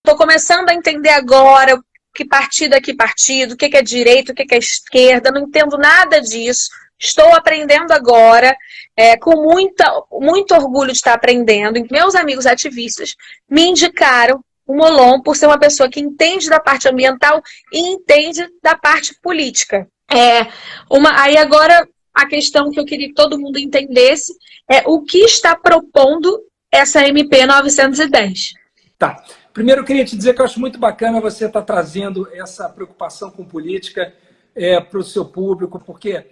Estou começando a entender agora que partido é que partido, o que é direita, o que é esquerda, não entendo nada disso. Estou aprendendo agora, com muito orgulho de estar aprendendo. E meus amigos ativistas me indicaram o Molon por ser uma pessoa que entende da parte ambiental e entende da parte política. Aí agora a questão que eu queria que todo mundo entendesse é o que está propondo essa MP 910. Tá. Primeiro eu queria te dizer que eu acho muito bacana você estar trazendo essa preocupação com política para o seu público, porque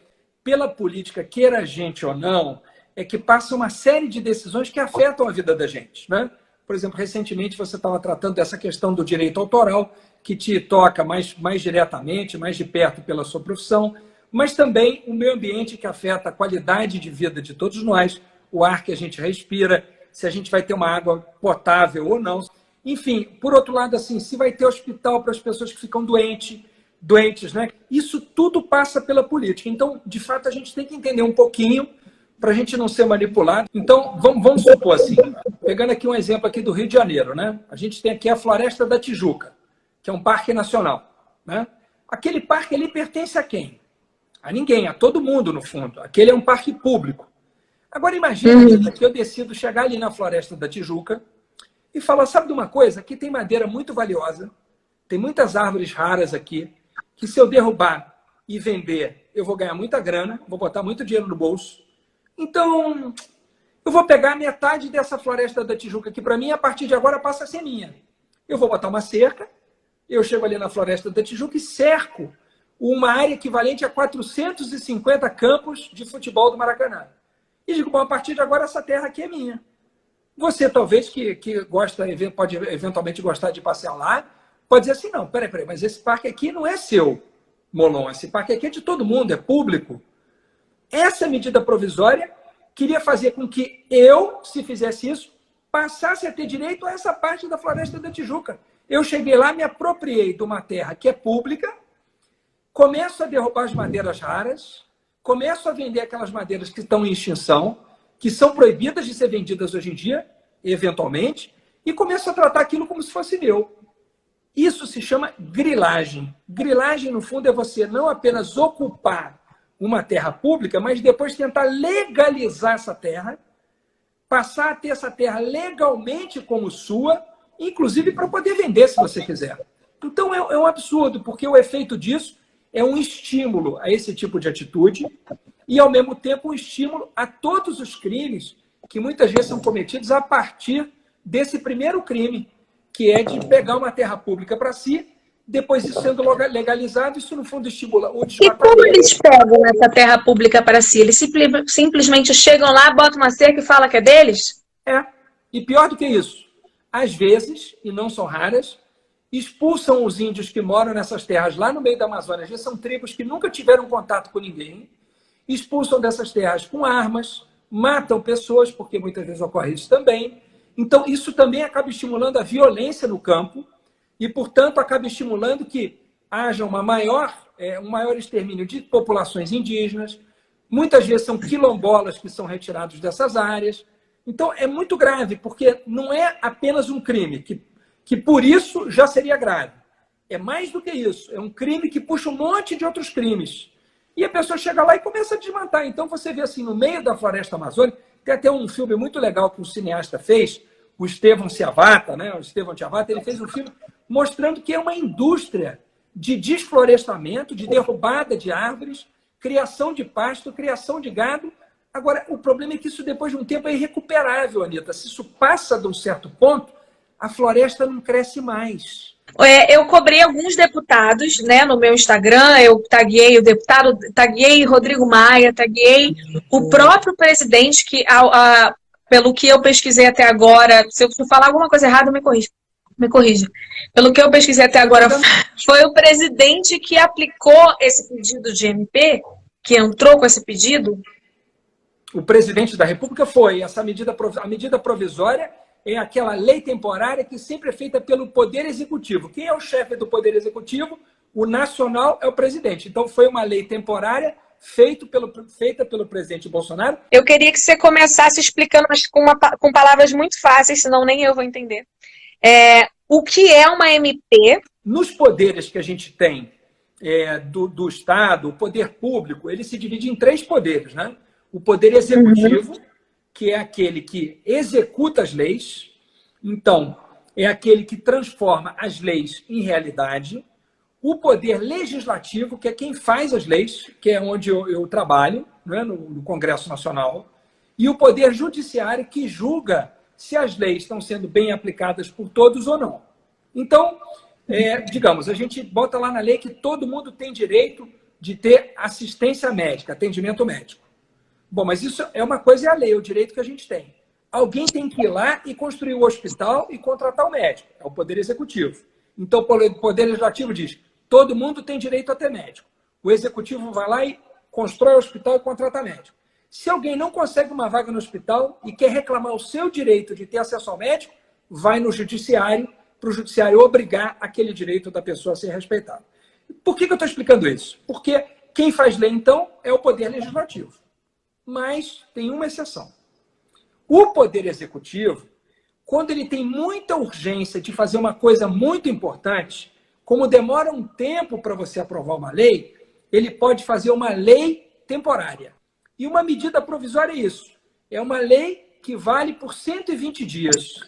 pela política, queira a gente ou não, é que passa uma série de decisões que afetam a vida da gente, né? Por exemplo, recentemente você estava tratando dessa questão do direito autoral, que te toca mais diretamente, mais de perto pela sua profissão, mas também o meio ambiente, que afeta a qualidade de vida de todos nós, o ar que a gente respira, se a gente vai ter uma água potável ou não. Enfim, por outro lado, assim, se vai ter hospital para as pessoas que ficam doentes, né? Isso tudo passa pela política. Então, de fato, a gente tem que entender um pouquinho para a gente não ser manipulado. Então, vamos supor assim, pegando aqui um exemplo aqui do Rio de Janeiro, né? A gente tem aqui a Floresta da Tijuca, que é um parque nacional, né? Aquele parque ali pertence a quem? A ninguém, a todo mundo, no fundo. Aquele é um parque público. Agora, imagina que eu decido chegar ali na Floresta da Tijuca e falar, sabe de uma coisa? Aqui tem madeira muito valiosa, tem muitas árvores raras aqui, que se eu derrubar e vender, eu vou ganhar muita grana, vou botar muito dinheiro no bolso. Então, eu vou pegar metade dessa Floresta da Tijuca, que para mim, a partir de agora, passa a ser minha. Eu vou botar uma cerca, eu chego ali na Floresta da Tijuca e cerco uma área equivalente a 450 campos de futebol do Maracanã. E digo, bom, a partir de agora, essa terra aqui é minha. Você, talvez, que pode eventualmente gostar de passear lá, pode dizer assim, não, peraí, mas esse parque aqui não é seu, Molon, esse parque aqui é de todo mundo, é público. Essa medida provisória queria fazer com que eu, se fizesse isso, passasse a ter direito a essa parte da Floresta da Tijuca. Eu cheguei lá, me apropriei de uma terra que é pública, começo a derrubar as madeiras raras, começo a vender aquelas madeiras que estão em extinção, que são proibidas de ser vendidas hoje em dia, eventualmente, e começo a tratar aquilo como se fosse meu. Isso se chama grilagem. Grilagem, no fundo, é você não apenas ocupar uma terra pública, mas depois tentar legalizar essa terra, passar a ter essa terra legalmente como sua, inclusive para poder vender, se você quiser. Então, é um absurdo, porque o efeito disso é um estímulo a esse tipo de atitude e, ao mesmo tempo, um estímulo a todos os crimes que muitas vezes são cometidos a partir desse primeiro crime, que é de pegar uma terra pública para si, depois isso sendo legalizado, isso, no fundo, estimula o desmatamento. E como eles pegam essa terra pública para si? Eles simplesmente chegam lá, botam uma cerca e falam que é deles? E pior do que isso, às vezes, e não são raras, expulsam os índios que moram nessas terras lá no meio da Amazônia. Às vezes são tribos que nunca tiveram contato com ninguém, expulsam dessas terras com armas, matam pessoas, porque muitas vezes ocorre isso também. Então, isso também acaba estimulando a violência no campo e, portanto, acaba estimulando que haja um maior extermínio de populações indígenas. Muitas vezes são quilombolas que são retirados dessas áreas. Então, é muito grave, porque não é apenas um crime, que por isso já seria grave. É mais do que isso. É um crime que puxa um monte de outros crimes. E a pessoa chega lá e começa a desmatar. Então, você vê assim, no meio da floresta amazônica, tem até um filme muito legal que um cineasta fez, o Estevão Ciavata, né? O Estevão Ciavata, ele fez um filme mostrando que é uma indústria de desflorestamento, de derrubada de árvores, criação de pasto, criação de gado. Agora, o problema é que isso, depois de um tempo, é irrecuperável, Anitta. Se isso passa de um certo ponto, a floresta não cresce mais. Eu cobrei alguns deputados, né, no meu Instagram, eu taguei o deputado, taguei Rodrigo Maia, taguei o próprio presidente, que pelo que eu pesquisei até agora, se eu falar alguma coisa errada, me corrija. Pelo que eu pesquisei até agora, foi o presidente que aplicou esse pedido de MP, que entrou com esse pedido? O presidente da República foi. A medida provisória é aquela lei temporária que sempre é feita pelo Poder Executivo. Quem é o chefe do Poder Executivo? O nacional é o presidente. Então, foi uma lei temporária feita pelo presidente Bolsonaro. Eu queria que você começasse explicando, mas com palavras muito fáceis, senão nem eu vou entender. O que é uma MP? Nos poderes que a gente tem do Estado, o poder público, ele se divide em 3 poderes, né? O poder executivo, que é aquele que executa as leis, então, é aquele que transforma as leis em realidade. O poder legislativo, que é quem faz as leis, que é onde eu trabalho, né, no Congresso Nacional. E o poder judiciário, que julga se as leis estão sendo bem aplicadas por todos ou não. Então, digamos, a gente bota lá na lei que todo mundo tem direito de ter assistência médica, atendimento médico. Bom, mas isso é uma coisa, é a lei, é o direito que a gente tem. Alguém tem que ir lá e construir o hospital e contratar o médico. É o poder executivo. Então, o poder legislativo diz: todo mundo tem direito a ter médico. O executivo vai lá e constrói o hospital e contrata médico. Se alguém não consegue uma vaga no hospital e quer reclamar o seu direito de ter acesso ao médico, vai no judiciário, para o judiciário obrigar aquele direito da pessoa a ser respeitado. Por que eu estou explicando isso? Porque quem faz lei, então, é o poder legislativo. Mas tem uma exceção. O poder executivo, quando ele tem muita urgência de fazer uma coisa muito importante, como demora um tempo para você aprovar uma lei, ele pode fazer uma lei temporária. E uma medida provisória é isso. É uma lei que vale por 120 dias.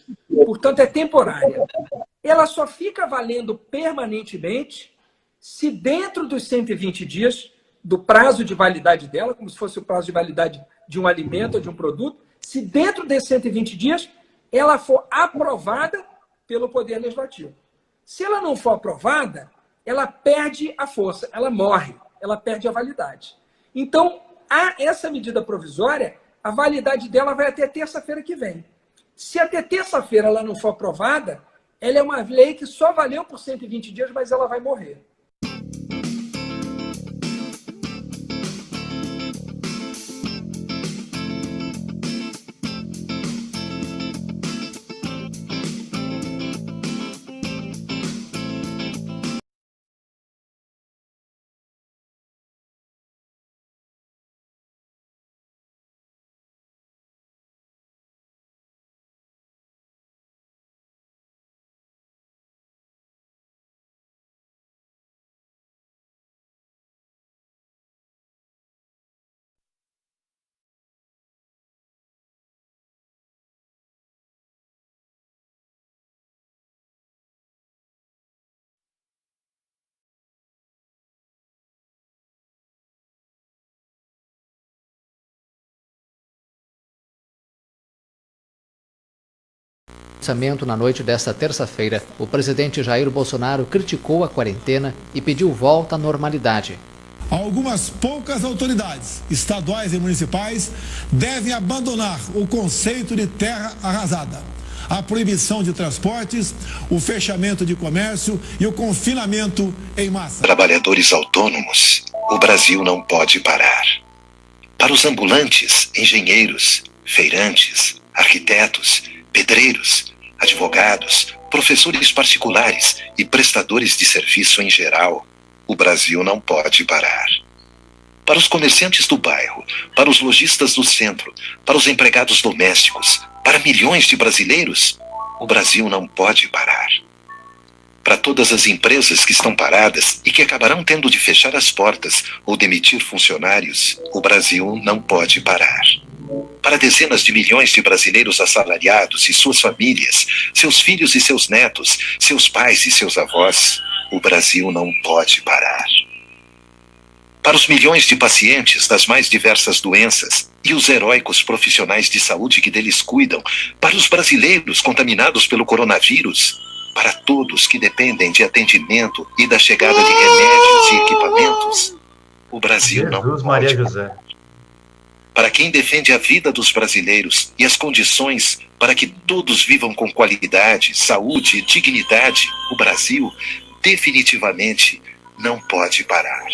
Portanto, é temporária. Ela só fica valendo permanentemente se dentro dos 120 dias do prazo de validade dela, como se fosse o prazo de validade de um alimento ou de um produto, se dentro desses 120 dias ela for aprovada pelo Poder Legislativo. Se ela não for aprovada, ela perde a força, ela morre, ela perde a validade. Então, essa medida provisória, a validade dela vai até terça-feira que vem. Se até terça-feira ela não for aprovada, ela é uma lei que só valeu por 120 dias, mas ela vai morrer. Na noite desta terça-feira, o presidente Jair Bolsonaro criticou a quarentena e pediu volta à normalidade. Algumas poucas autoridades estaduais e municipais devem abandonar o conceito de terra arrasada, a proibição de transportes, o fechamento de comércio e o confinamento em massa. Trabalhadores autônomos, o Brasil não pode parar. Para os ambulantes, engenheiros, feirantes, arquitetos, pedreiros, advogados, professores particulares e prestadores de serviço em geral, o Brasil não pode parar. Para os comerciantes do bairro, para os lojistas do centro, para os empregados domésticos, para milhões de brasileiros, o Brasil não pode parar. Para todas as empresas que estão paradas e que acabarão tendo de fechar as portas ou demitir funcionários, o Brasil não pode parar. Para dezenas de milhões de brasileiros assalariados e suas famílias, seus filhos e seus netos, seus pais e seus avós, o Brasil não pode parar. Para os milhões de pacientes das mais diversas doenças e os heróicos profissionais de saúde que deles cuidam, para os brasileiros contaminados pelo coronavírus, para todos que dependem de atendimento e da chegada de remédios e equipamentos, o Brasil não pode parar. Para quem defende a vida dos brasileiros e as condições para que todos vivam com qualidade, saúde e dignidade, o Brasil definitivamente não pode parar.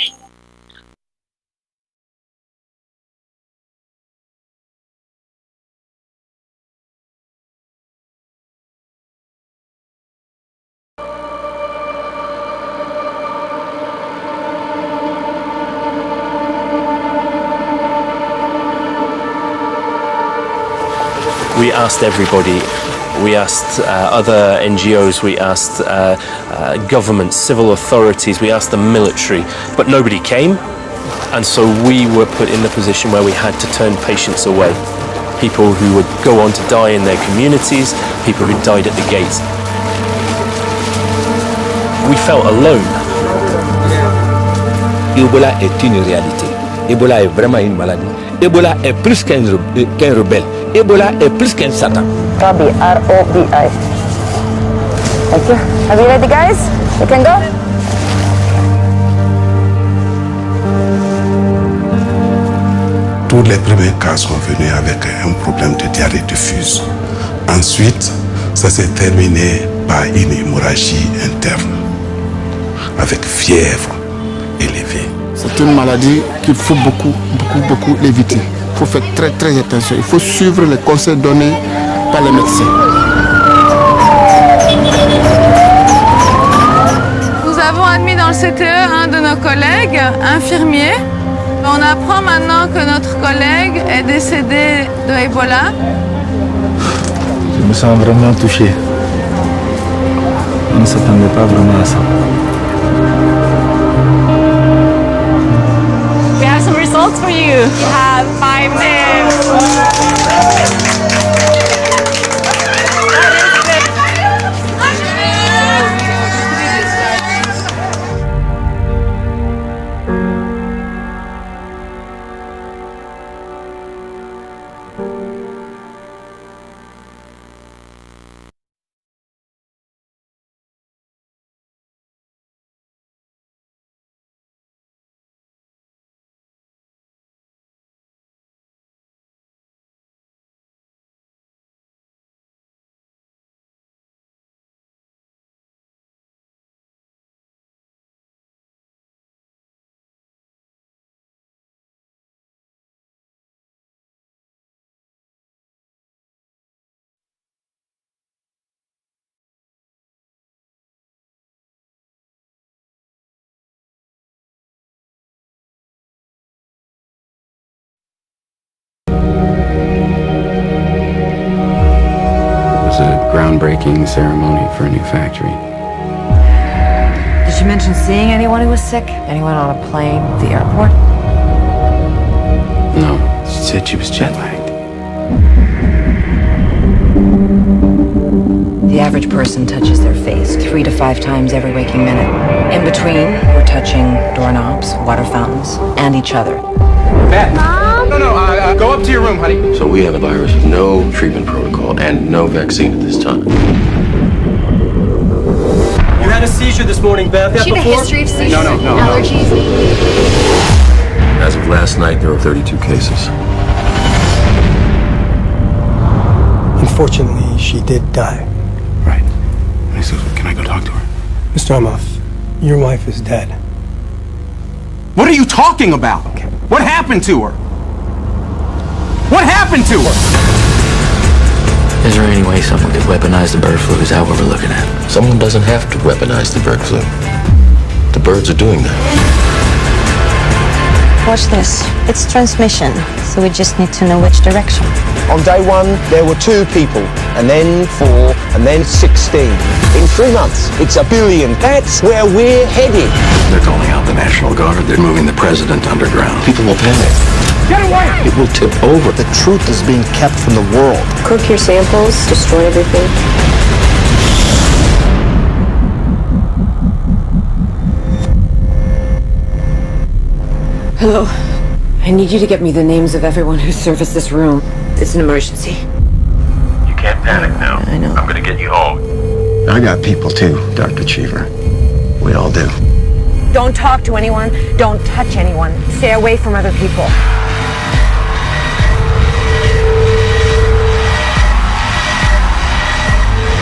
We asked everybody We asked other NGOs, we asked governments, civil authorities, we asked the military, but nobody came. And so we were put in the position where we had to turn patients away. People who would go on to die in their communities, people who died at the gates. We felt alone. Ebola est une réalité. Ebola est vraiment une maladie. Ebola est plus qu'un rebelle. Ebola est plus qu'un Satan. Robbie, R-O-B-I. Thank you. Are we ready, guys? We can go? Tous les premiers cas sont venus avec un problème de diarrhée diffuse. Ensuite, ça s'est terminé par une hémorragie interne, avec fièvre élevée. C'est une maladie qu'il faut beaucoup éviter. Il faut faire très attention. Il faut suivre les conseils donnés par les médecins. Nous avons admis dans le CTE un de nos collègues, infirmier. On apprend maintenant que notre collègue est décédé de Ebola. Je me sens vraiment touché. On ne s'attendait pas vraiment à ça. We have some results for you. You have 5 names. Groundbreaking ceremony for a new factory. Did she mention seeing anyone who was sick? Anyone on a plane at the airport? No, she said she was jet lagged. The average person touches their face 3 to 5 times every waking minute. In between, we're touching doorknobs, water fountains, and each other. Beth. Mom? No, go up to your room, honey. So we have a virus with no treatment protocol and no vaccine at this time. You had a seizure this morning, Beth. She had a history of seizures and allergies. As of last night, there are 32 cases. Unfortunately, she did die. Right. So can I go talk to her? Mr. Amoff, your wife is dead. What are you talking about? Okay. What happened to her? What happened to her? Is there any way someone could weaponize the bird flu? Is that what we're looking at? Someone doesn't have to weaponize the bird flu. The birds are doing that. Watch this. It's transmission, so we just need to know which direction. On day 1, there were 2 people, and then 4, and then 16. In 3 months, it's 1 billion. That's where we're headed. They're calling out the National Guard. They're moving the president underground. People will panic. Get away! It will tip over. The truth is being kept from the world. Cook your samples, destroy everything. Hello. I need you to get me the names of everyone who serviced this room. It's an emergency. You can't panic now. I know. I'm gonna get you home. I got people too, Dr. Cheever. We all do. Don't talk to anyone. Don't touch anyone. Stay away from other people.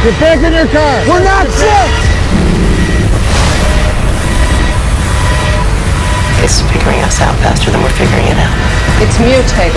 Get back in your car! We're not sick! It's figuring us out faster than we're figuring it out. It's mutated.